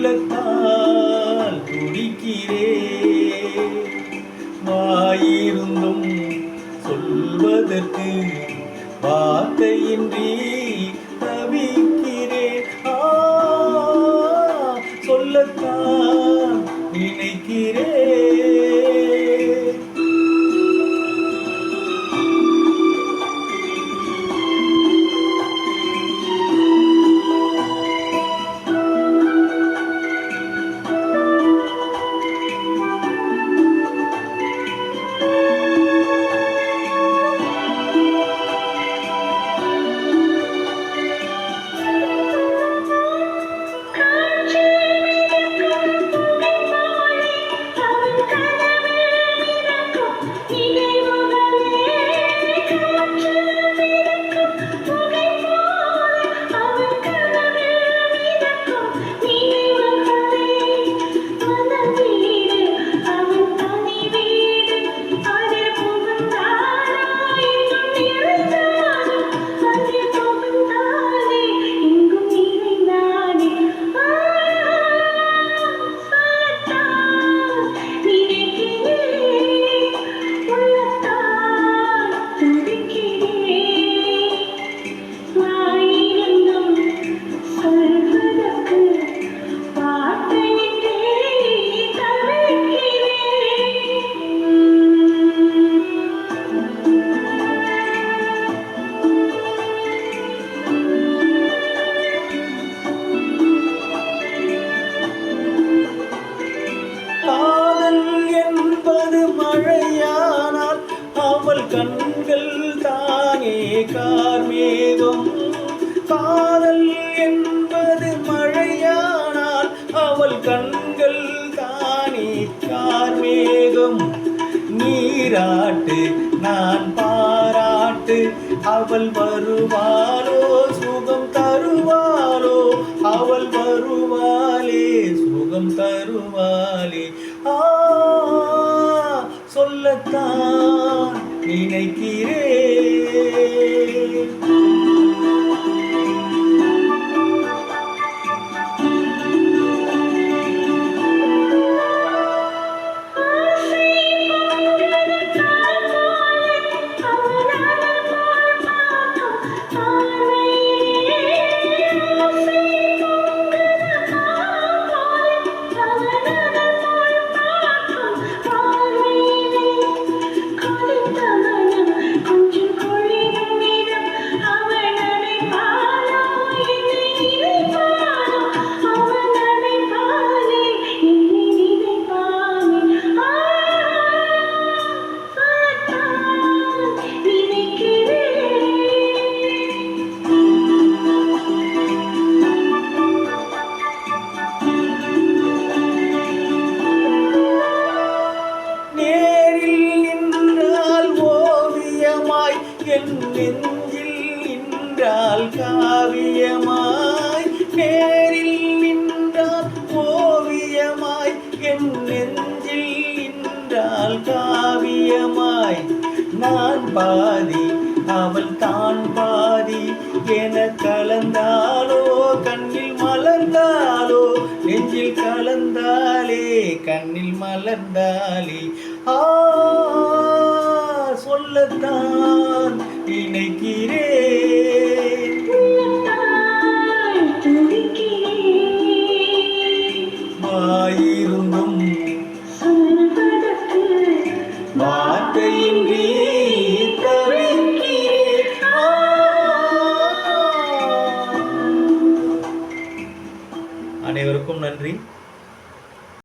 உள்ளத்தால் துடிக்கிறே வாயிருந்தும் சொல்வதற்கு வார்த்தையின்றி தவிக்கிறேன் சொல்லத்தான் நினைக்கிறேன் மழையானால் அவள் கண்கள் தானே கார்மேகம் காதல் என்பது மழையானால் அவள் கண்கள் தானே கார்மேகம் நீராட்டு நான் பாராட்டு அவள் வருவாளோ சுகம் தருவாளோ அவள் வருவாளே சுகம் தருவாளே சொல்லத்தான் நினைக்கிறேன் என் நெஞ்சில் நின்றால் காவியமாய் நேரில் நின்றால் ஓவியமாய் என் நெஞ்சில் நின்றால் காவியமாய் நான் பாதி அவள் தான் பாதி என கலந்தாலோ கண்ணில் மலர்ந்தாலோ நெஞ்சில் கலந்தாலே கண்ணில் மலர்ந்தாலே சொல்லத்தான் நினைக்கிறேன் வாயிருந்தும் வார்த்தையின்றி தவிக்கிறேன் அனைவருக்கும் நன்றி.